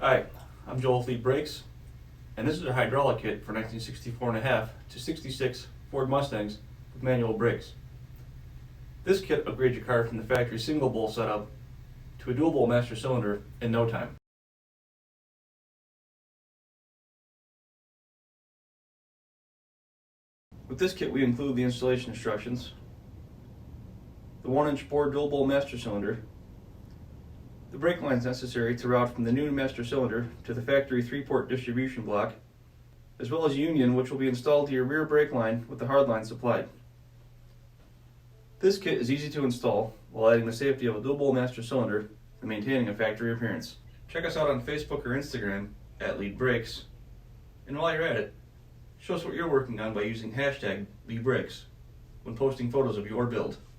Hi, I'm Joel with Lead Brakes, and this is a hydraulic kit for 1964.5 to 66 Ford Mustangs with manual brakes. This kit upgrades your car from the factory single bowl setup to a dual bowl master cylinder in no time. With this kit we include the installation instructions, the 1-inch bore dual bowl master cylinder, the brake lines necessary to route from the new master cylinder to the factory 3-port distribution block, as well as a union which will be installed to your rear brake line with the hard line supplied. This kit is easy to install while adding the safety of a dual bowl master cylinder and maintaining a factory appearance. Check us out on Facebook or Instagram at Lead Brakes, and while you're at it, show us what you're working on by using hashtag LeadBrakes when posting photos of your build.